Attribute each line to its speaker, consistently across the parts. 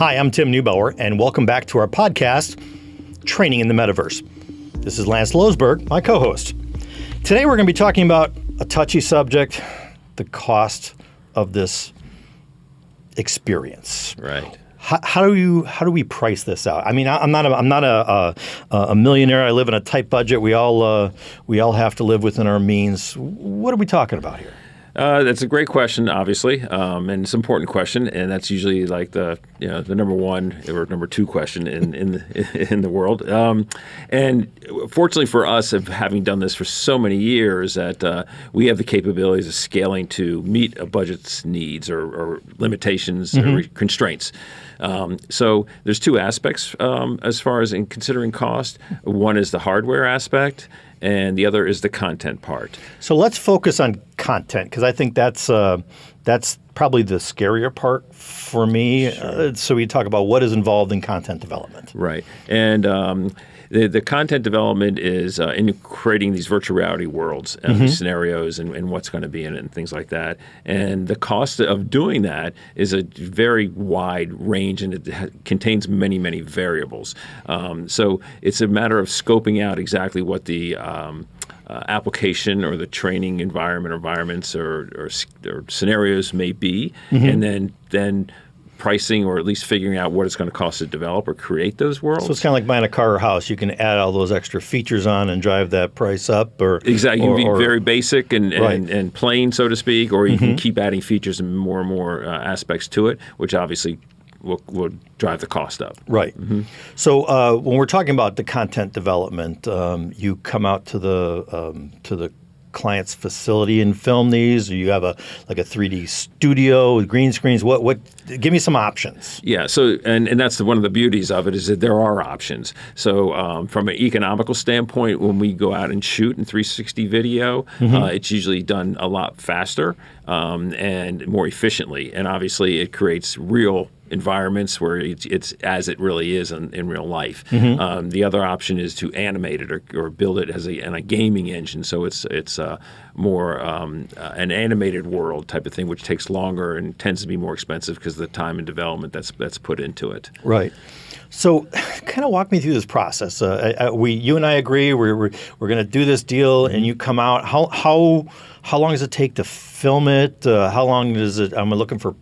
Speaker 1: Hi, I'm Tim Neubauer, and welcome back to our podcast, Training in the Metaverse. This is Lance Losberg, my co-host. Today we're going to be talking about a touchy subject, the cost of this experience.
Speaker 2: Right.
Speaker 1: How do we price this out? I mean, I'm not a millionaire. I live in a tight budget. We all have to live within our means. What are we talking about here?
Speaker 2: That's a great question, obviously, and it's an important question, and that's usually like the number one or number two question in the world. And fortunately for us, of having done this for so many years, that we have the capabilities of scaling to meet a budget's needs or limitations or constraints. So there's two aspects as far as in considering cost. One is the hardware aspect, and the other is the content part.
Speaker 1: So let's focus on content, because I think that's probably the scarier part for me. Sure. So we talk about what is involved in content development.
Speaker 2: Right. And the content development is in creating these virtual reality worlds and these scenarios and what's going to be in it and things like that. And the cost of doing that is a very wide range, and it contains many, many variables. So it's a matter of scoping out exactly what the application or the training environments or scenarios may be, and then pricing, or at least figuring out what it's going to cost to develop or create those worlds.
Speaker 1: So it's kind of like buying a car or house. You can add all those extra features on and drive that price up. Or
Speaker 2: exactly, you can be very basic and
Speaker 1: right.
Speaker 2: plain, so to speak, or you can keep adding features and more aspects to it, which obviously will drive the cost up.
Speaker 1: Right. So when we're talking about the content development, you come out to the client's facility and film these, or you have a 3D studio with green screens? What? Give me some options.
Speaker 2: Yeah. So and that's one of the beauties of it, is that there are options. So from an economical standpoint, when we go out and shoot in 360 video, it's usually done a lot faster and more efficiently, and obviously it creates real environments where it's as it really is in real life. The other option is to animate it or build it as a gaming engine, so it's more an animated world type of thing, which takes longer and tends to be more expensive because of the time and development that's put into it.
Speaker 1: Right. So, kind of walk me through this process. You and I agree we're going to do this deal, and you come out. How long does it take to film it? How long does it? I'm looking for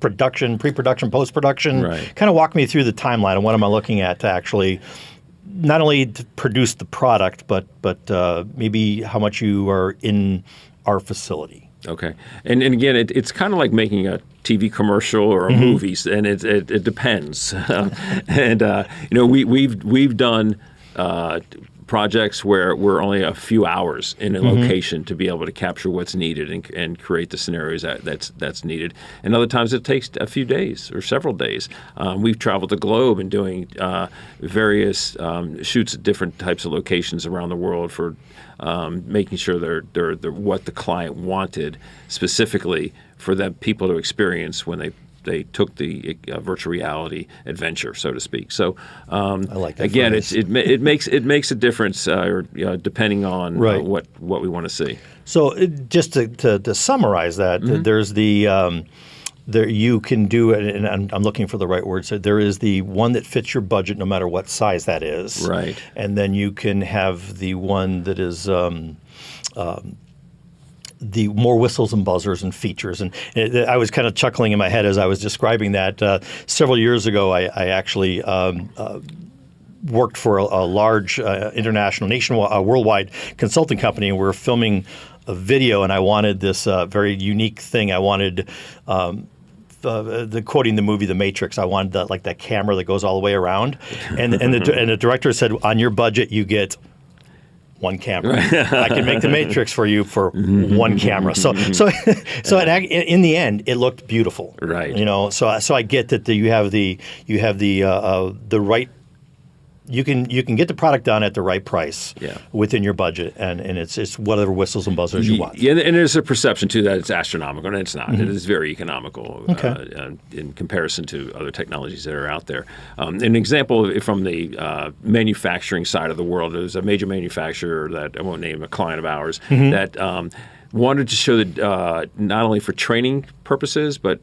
Speaker 1: production, pre-production, post-production.
Speaker 2: Right.
Speaker 1: Kind of walk me through the timeline and what am I looking at to actually not only to produce the product, but maybe how much you are in our facility.
Speaker 2: Okay, and again, it's kind of like making a TV commercial or a movie, and it depends. And we've done projects where we're only a few hours in a location to be able to capture what's needed and create the scenarios that's needed. And other times it takes a few days or several days. We've traveled the globe and doing various shoots at different types of locations around the world for making sure they're what the client wanted specifically for the people to experience when they took the virtual reality adventure, so to speak. So
Speaker 1: I like that
Speaker 2: again,
Speaker 1: phrase.
Speaker 2: it makes a difference, depending on what we want to see.
Speaker 1: So just to summarize that, there's the there you can do it, and I'm looking for the right word. So there is the one that fits your budget, no matter what size that is.
Speaker 2: Right.
Speaker 1: And then you can have the one that is the more whistles and buzzers and features. And I was kind of chuckling in my head as I was describing that. Several years ago, I actually worked for a large international, worldwide consulting company, and we were filming a video, and I wanted this very unique thing. I wanted quoting the movie The Matrix. I wanted that camera that goes all the way around, and the director said, on your budget, you get one camera. I can make The Matrix for you for one camera. So in the end, it looked beautiful.
Speaker 2: Right.
Speaker 1: So I get that you have the right. You can get the product done at the right price within your budget, and it's whatever whistles and buzzers you want.
Speaker 2: Yeah, and there's a perception too that it's astronomical, and it's not. It is very economical in comparison to other technologies that are out there. An example from the manufacturing side of the world, there's a major manufacturer that I won't name, a client of ours, that wanted to show that not only for training purposes, but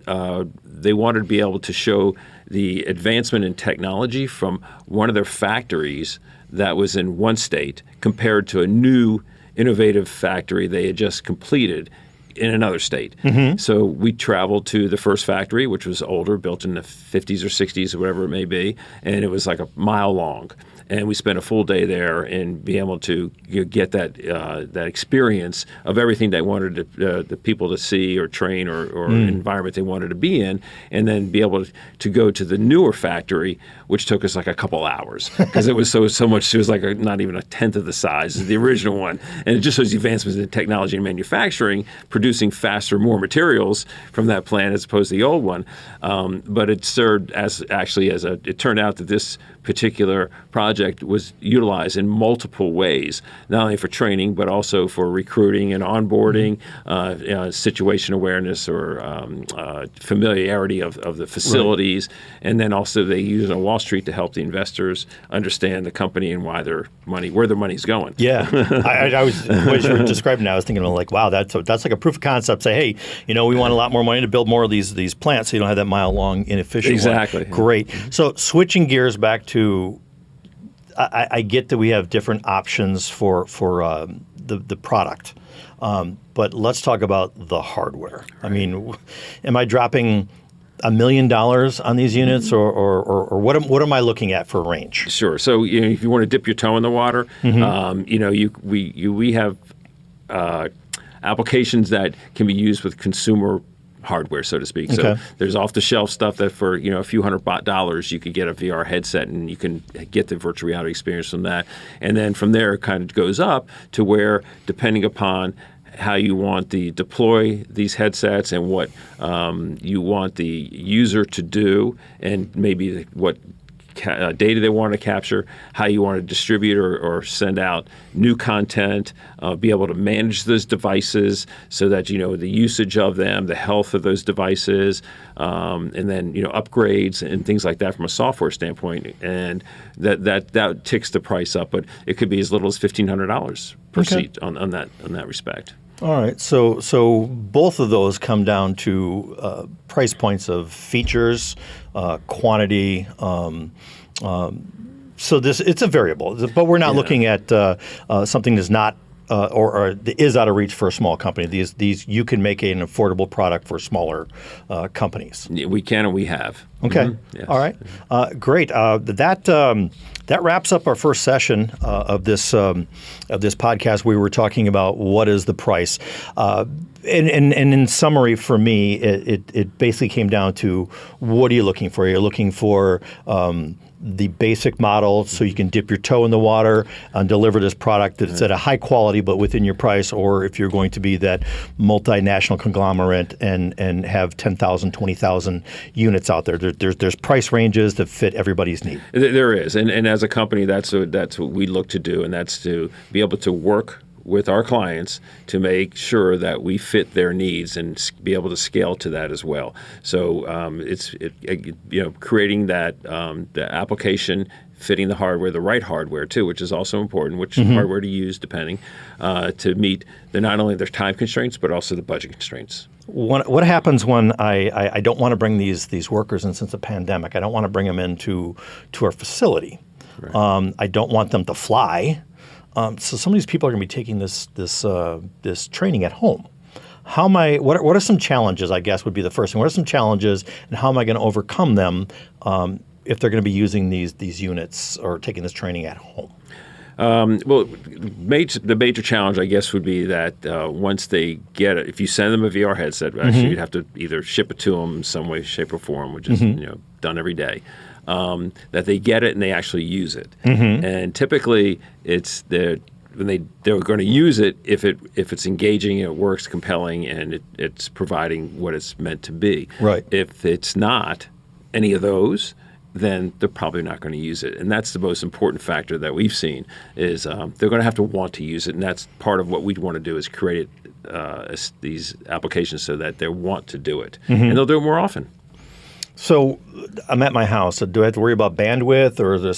Speaker 2: they wanted to be able to show the advancement in technology from one of their factories that was in one state compared to a new innovative factory they had just completed in another state. So we traveled to the first factory, which was older, built in the 50s or 60s or whatever it may be, and it was like a mile long. And we spent a full day there and be able to get that that experience of everything they wanted the people to see or train or environment they wanted to be in, and then be able to go to the newer factory, which took us like a couple hours because it was so much. It was like not even a tenth of the size as the original one, and it just shows the advancements in technology and manufacturing, producing faster, more materials from that plant as opposed to the old one. But it served as it turned out that this particular project was utilized in multiple ways, not only for training, but also for recruiting and onboarding, situation awareness or familiarity of the facilities. Right. And then also they use it on Wall Street to help the investors understand the company and where their money's going.
Speaker 1: Yeah. I was, as you were describing that, I was thinking like, wow, that's like a proof of concept. Say, hey, we want a lot more money to build more of these plants so you don't have that mile-long inefficient
Speaker 2: Exactly.
Speaker 1: one. Great. So switching gears back to I get that we have different options for the product, but let's talk about the hardware. Right. I mean, am I dropping $1 million on these units, or what am I looking at for range?
Speaker 2: Sure. So if you want to dip your toe in the water, we have applications that can be used with consumer hardware, so to speak. Okay. So there's off-the-shelf stuff that for a few $100 you could get a VR headset and you can get the virtual reality experience from that. And then from there it kind of goes up to where, depending upon how you want to deploy these headsets and what you want the user to do, and maybe what data they want to capture, how you want to distribute or send out new content, be able to manage those devices so that the usage of them, the health of those devices, and then upgrades and things like that from a software standpoint, and that ticks the price up. But it could be as little as $1,500 per seat on that respect.
Speaker 1: All right, so both of those come down to price points of features, quantity. So it's a variable, but we're not looking at something that's not or is out of reach for a small company. These you can make an affordable product for smaller companies.
Speaker 2: We can, and we have.
Speaker 1: Okay. Yes. All right. Great. That wraps up our first session of this podcast. We were talking about what is the price, and in summary, for me, it basically came down to what are you looking for? You're looking for the basic model, so you can dip your toe in the water and deliver this product that's at a high quality but within your price, or if you're going to be that multinational conglomerate and have 10,000, 20,000 units out there. There's price ranges that fit everybody's need.
Speaker 2: There is, and as a company, that's what we look to do, and that's to be able to work with our clients to make sure that we fit their needs and be able to scale to that as well. So it's creating that the application, fitting the hardware, the right hardware too, which is also important, which hardware to use depending, to meet not only their time constraints but also the budget constraints.
Speaker 1: What happens when I don't want to bring these workers in since the pandemic? I don't want to bring them into our facility. Right. I don't want them to fly. So some of these people are going to be taking this training at home. What are some challenges, I guess, would be the first thing. What are some challenges, and how am I going to overcome them if they're going to be using these units or taking this training at home?
Speaker 2: Well, the major challenge, I guess, would be that once they get it, if you send them a VR headset, actually you'd have to either ship it to them in some way, shape, or form, which is done every day. That they get it and they actually use it. And typically, it's they're going to use it if it's engaging, it works, compelling, and it's providing what it's meant to be.
Speaker 1: Right.
Speaker 2: If it's not any of those, then they're probably not going to use it. And that's the most important factor that we've seen is they're going to have to want to use it. And that's part of what we want to do is create these applications so that they want to do it. And they'll do it more often.
Speaker 1: So I'm at my house. So do I have to worry about bandwidth, or is there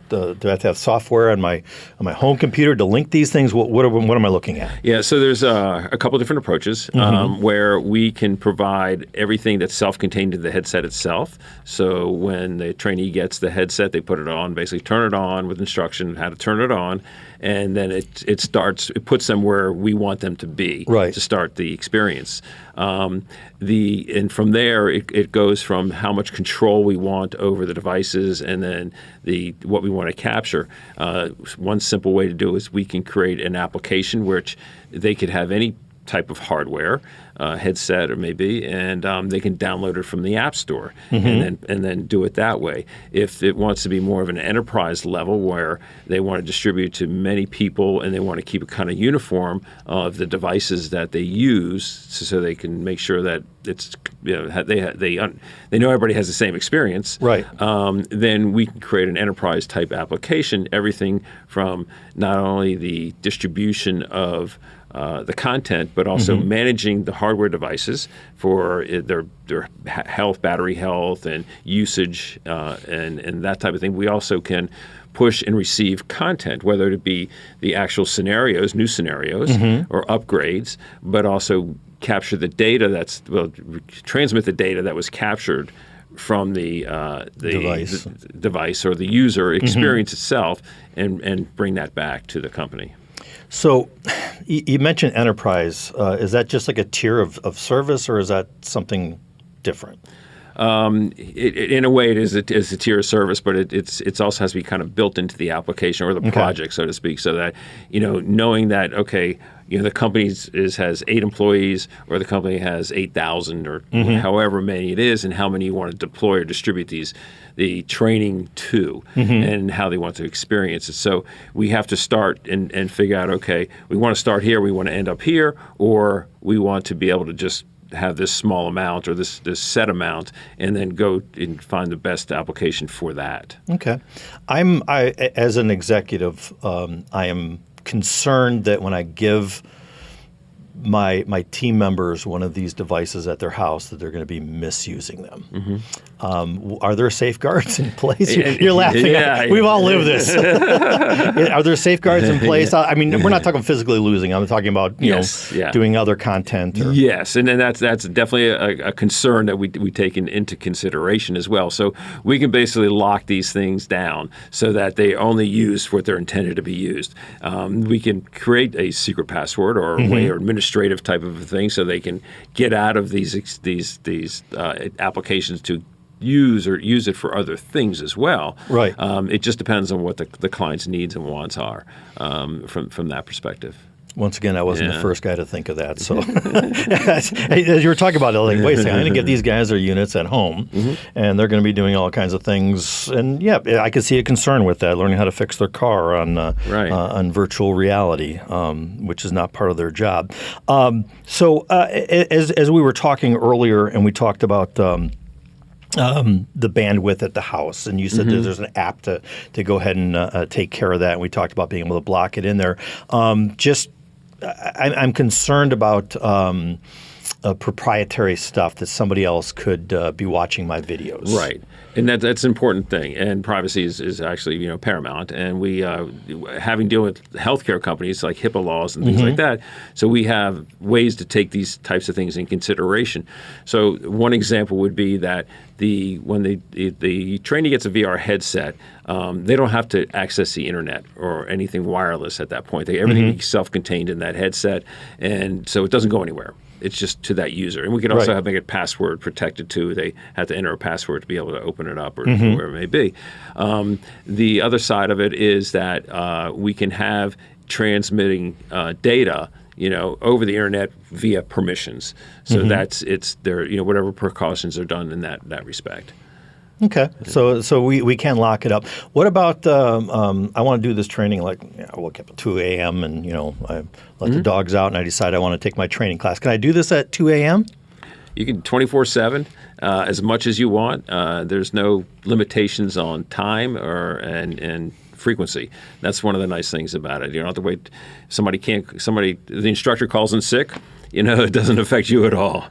Speaker 1: do I have to have software on my home computer to link these things? What am I looking at?
Speaker 2: Yeah, so there's a couple different approaches where we can provide everything that's self-contained in the headset itself. So when the trainee gets the headset, they put it on, basically turn it on with instruction how to turn it on, and then it puts them where we want them to be to start the experience. And from there, it goes from how much control we want over the devices, and then what we want to capture. One simple way to do it is we can create an application which they could have any type of hardware, headset or maybe, and they can download it from the App Store and then do it that way. If it wants to be more of an enterprise level where they want to distribute to many people and they want to keep a kind of uniform of the devices that they use, so they can make sure that it's they know everybody has the same experience.
Speaker 1: Right.
Speaker 2: Then we can create an enterprise type application. Everything from not only the distribution of the content, but also managing the hardware devices for their health, battery health, and usage, and that type of thing. We also can push and receive content, whether it be the actual scenarios, new scenarios, or upgrades, but also capture the data transmit the data that was captured from the device or the user experience itself, and bring that back to the company.
Speaker 1: So you mentioned enterprise. Is that just like a tier of service, or is that something different?
Speaker 2: In a way, it is a tier of service, but it also has to be kind of built into the application or the project, so to speak, so that knowing that the company has 8 employees, or the company has 8,000, or however many it is, and how many you want to deploy or distribute the training to, and how they want to experience it. So we have to start and figure out, we want to start here, we want to end up here, or we want to be able to just have this small amount or this set amount, and then go and find the best application for that. Okay.
Speaker 1: As an executive, I am concerned that when I give my team members one of these devices at their house, that they're going to be misusing them. Are there safeguards in place? You're laughing. We've all lived this. Are there safeguards in place? I mean, we're not talking physically losing. I'm talking about doing other content.
Speaker 2: Yes, and then that's definitely a concern that we take into consideration as well. So we can basically lock these things down so that they only use what they're intended to be used. We can create a secret password or a way or administrative type of a thing, so they can get out of these applications to use it for other things as well.
Speaker 1: Right.
Speaker 2: It just depends on what the client's needs and wants are from that perspective.
Speaker 1: Once again, I wasn't the first guy to think of that. So as you were talking about it, like, wait a second, I'm going to get these guys their units at home, and they're going to be doing all kinds of things. And I could see a concern with that, learning how to fix their car on virtual reality, which is not part of their job. So as we were talking earlier, and we talked about the bandwidth at the house, and you said there's an app to go ahead and take care of that, and we talked about being able to block it in there. I'm concerned about proprietary stuff that somebody else could be watching my videos.
Speaker 2: Right. And that's an important thing. And privacy is actually paramount. And we having to deal with healthcare companies like HIPAA laws and things like that. So we have ways to take these types of things in consideration. So one example would be that when the trainee gets a VR headset, they don't have to access the internet or anything wireless at that point. Everything is self-contained in that headset, and so it doesn't go anywhere. It's just to that user. And we can also make it password protected too. They have to enter a password to be able to open it up or wherever it may be. The other side of it is that we can have transmitting data over the internet via permissions. So it's there, whatever precautions are done in that respect.
Speaker 1: Okay, so we can lock it up. What about I want to do this training, like I woke up at 2 a.m. and I let the dogs out and I decide I want to take my training class. Can I do this at 2 a.m.?
Speaker 2: You can 24/7, as much as you want. There's no limitations on time and frequency. That's one of the nice things about it. You don't have to wait. The instructor calls in sick. it doesn't affect you at all.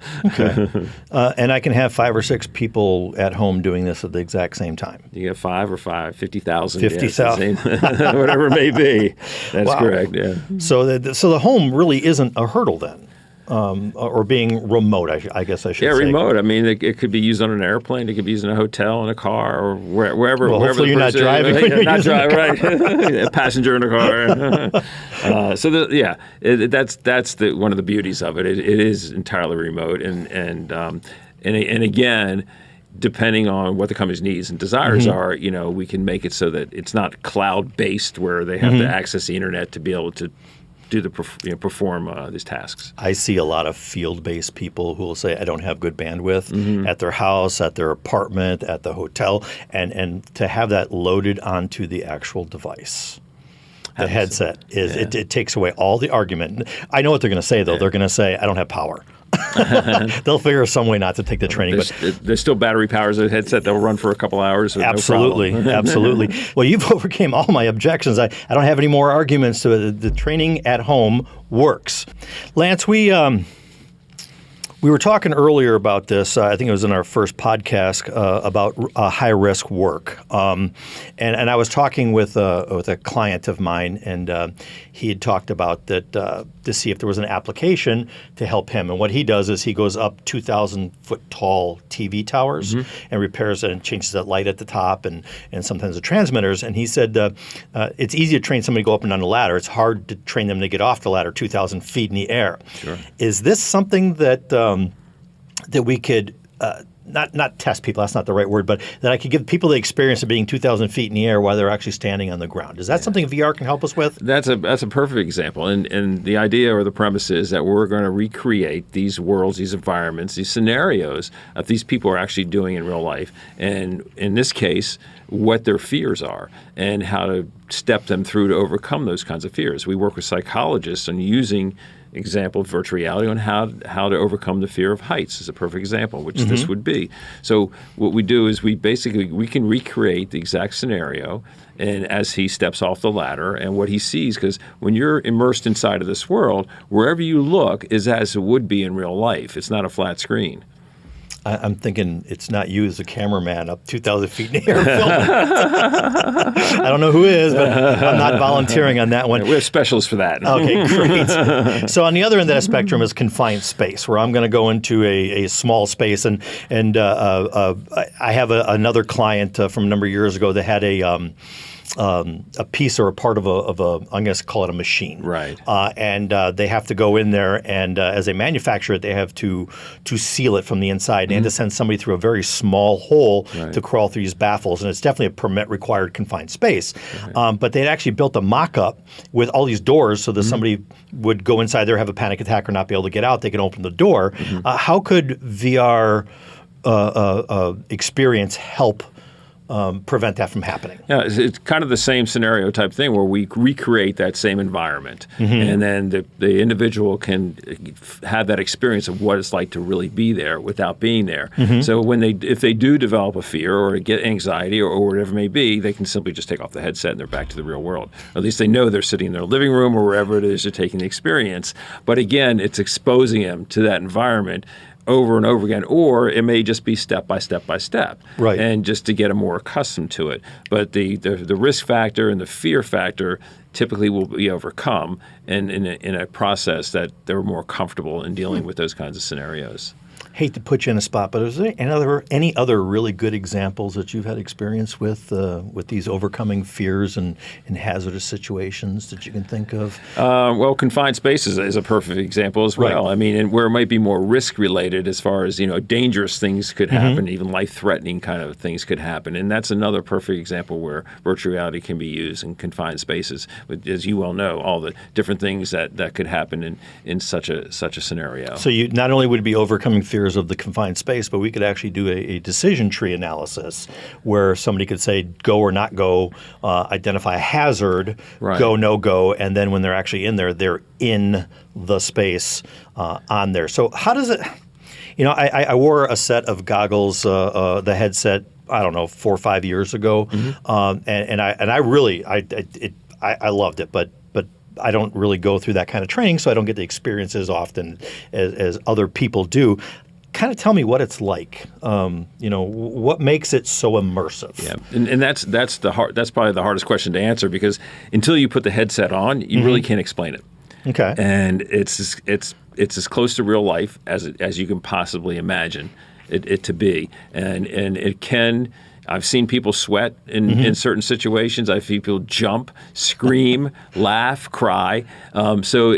Speaker 1: And I can have 5 or 6 people at home doing this at the exact same time.
Speaker 2: You get 5 or 5, 50,000.
Speaker 1: 50,000.
Speaker 2: Whatever it may be. That's correct, yeah.
Speaker 1: So the home really isn't a hurdle then. Or being remote, I guess I should say.
Speaker 2: Yeah, remote. I mean, it could be used on an airplane. It could be used in a hotel, in a car, or wherever.
Speaker 1: Well,
Speaker 2: wherever
Speaker 1: hopefully you're not driving.
Speaker 2: Not driving, right? A passenger in a car. That's one of the beauties of it. It is entirely remote, and again, depending on what the company's needs and desires are, we can make it so that it's not cloud-based, where they have to access the internet to be able to perform these tasks.
Speaker 1: I see a lot of field-based people who will say, I don't have good bandwidth at their house, at their apartment, at the hotel, and to have that loaded onto the actual device. The headset it takes away all the argument. I know what they're going to say, though. They're going to say, I don't have power. They'll figure some way not to take the training.
Speaker 2: There's still battery powers of the headset that will run for a couple hours.
Speaker 1: Absolutely,
Speaker 2: no problem.
Speaker 1: Absolutely. Well, you've overcame all my objections. I don't have any more arguments to it. The training at home works. Lance, we were talking earlier about this. I think it was in our first podcast about high-risk work, and I was talking with a client of mine, and he had talked about that to see if there was an application to help him. And what he does is he goes up 2,000-foot tall TV towers and repairs and changes that light at the top and sometimes the transmitters. And he said it's easy to train somebody to go up and down the ladder. It's hard to train them to get off the ladder 2,000 feet in the air.
Speaker 2: Sure.
Speaker 1: Is this something that that we could not test people, that's not the right word, but that I could give people the experience of being 2,000 feet in the air while they're actually standing on the ground? Is that something VR can help us with?
Speaker 2: That's a perfect example. And the idea or the premise is that we're going to recreate these worlds, these environments, these scenarios that these people are actually doing in real life. And in this case, what their fears are and how to step them through to overcome those kinds of fears. We work with psychologists on using example of virtual reality on how to overcome the fear of heights is a perfect example, which this would be. So what we do is we can recreate the exact scenario, and as he steps off the ladder and what he sees, because when you're immersed inside of this world, wherever you look is as it would be in real life. It's not a flat screen.
Speaker 1: I'm thinking it's not you as a cameraman up 2,000 feet in the air filming. I don't know who is, but I'm not volunteering on that one.
Speaker 2: We have specialists for that.
Speaker 1: Okay, great. So on the other end of that spectrum is confined space, where I'm going to go into a small space. And I have another client from a number of years ago that had a piece or a part of a I'm going to call it a machine.
Speaker 2: Right.
Speaker 1: And they have to go in there, and as they manufacture it, they have to seal it from the inside. And they had to send somebody through a very small hole to crawl through these baffles. And it's definitely a permit-required confined space. Right. But they'd actually built a mock-up with all these doors so that somebody would go inside there, have a panic attack, or not be able to get out. They can open the door. How could VR experience help prevent that from happening?
Speaker 2: Yeah, it's kind of the same scenario type thing where we recreate that same environment, and then the individual can have that experience of what it's like to really be there without being there. So if they do develop a fear or get anxiety or whatever it may be, they can simply just take off the headset and they're back to the real world. At least they know they're sitting in their living room or wherever it is they're taking the experience. But again, it's exposing them to that environment over and over again, or it may just be step by step by step,
Speaker 1: right? And
Speaker 2: just to get them more accustomed to it. But the risk factor and the fear factor typically will be overcome, and in a process that they're more comfortable in dealing with those kinds of scenarios.
Speaker 1: Hate to put you in a spot, but is there any other really good examples that you've had experience with these overcoming fears and hazardous situations that you can think of?
Speaker 2: Well, confined spaces is a perfect example as well.
Speaker 1: Right.
Speaker 2: I mean, and where it might be more risk related as far as dangerous things could happen, even life threatening kind of things could happen, and that's another perfect example where virtual reality can be used in confined spaces. As you well know, all the different things that could happen in such a scenario.
Speaker 1: So you not only would be overcoming fears of the confined space, but we could actually do a decision tree analysis where somebody could say go or not go, identify a hazard, go, no go, and then when they're actually in there, they're in the space on there. So how does it, I wore a set of goggles, the headset, I don't know, 4 or 5 years ago, and I really loved it, but I don't really go through that kind of training, so I don't get the experience as often as other people do. Kind of tell me what it's like. What makes it so immersive?
Speaker 2: Yeah, and that's probably the hardest question to answer, because until you put the headset on, you really can't explain it.
Speaker 1: Okay.
Speaker 2: And it's as close to real life as you can possibly imagine it to be, and it can. I've seen people sweat in certain situations. I've seen people jump, scream, laugh, cry. So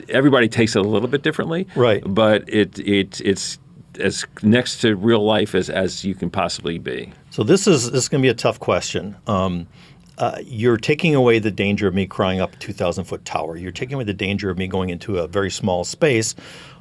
Speaker 2: everybody takes it a little bit differently.
Speaker 1: Right.
Speaker 2: But it's as next to real life as you can possibly be.
Speaker 1: So this is going to be a tough question. You're taking away the danger of me crawling up a 2,000-foot tower. You're taking away the danger of me going into a very small space.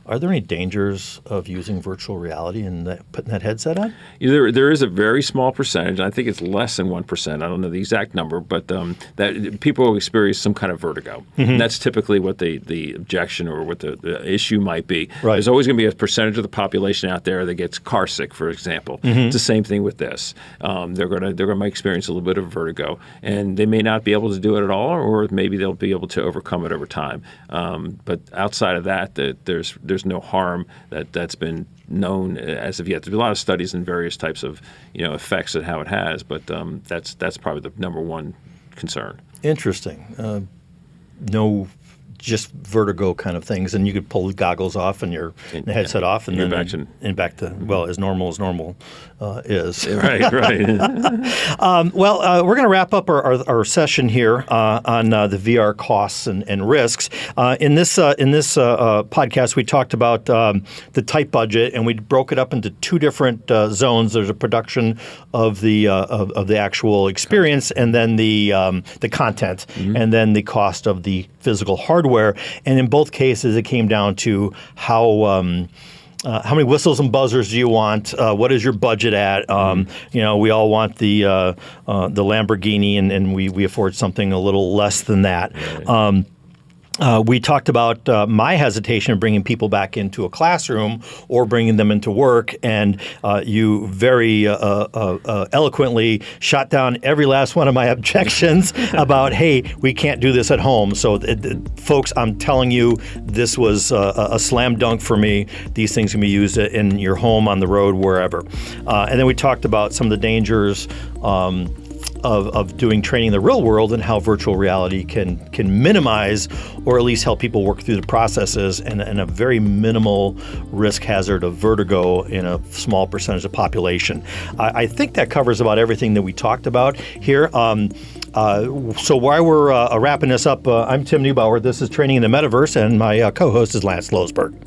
Speaker 1: Are there any dangers of using virtual reality and putting that headset on?
Speaker 2: There is a very small percentage. I think it's less than 1%. I don't know the exact number, but that people will experience some kind of vertigo. And that's typically what the objection or what the issue might be.
Speaker 1: Right.
Speaker 2: There's always going to be a percentage of the population out there that gets car sick, for example. It's the same thing with this. They're going to experience a little bit of vertigo, and they may not be able to do it at all, or maybe they'll be able to overcome it over time. But outside of that, there's no harm that's been known as of yet. There's a lot of studies in various types of effects and how it has, but that's probably the number one concern.
Speaker 1: Interesting. No, just vertigo kind of things, and you could pull the goggles off and the headset off, and then back to as normal is.
Speaker 2: Right.
Speaker 1: We're going to wrap up our session here on the VR costs and risks. In this podcast, we talked about the tight budget, and we broke it up into two different zones. There's a production of the actual experience, and then the content, and then the cost of the physical hardware. And in both cases, it came down to how many whistles and buzzers do you want? What is your budget at? We all want the Lamborghini, and we afford something a little less than that. Right. We talked about my hesitation of bringing people back into a classroom or bringing them into work, and you very eloquently shot down every last one of my objections about, hey, we can't do this at home. So, folks, I'm telling you, this was a slam dunk for me. These things can be used in your home, on the road, wherever. And then we talked about some of the dangers of doing training in the real world, and how virtual reality can minimize or at least help people work through the processes and a very minimal risk hazard of vertigo in a small percentage of the population. I think that covers about everything that we talked about here. So while we're wrapping this up, I'm Tim Neubauer. This is Training in the Metaverse, and my co-host is Lance Losberg.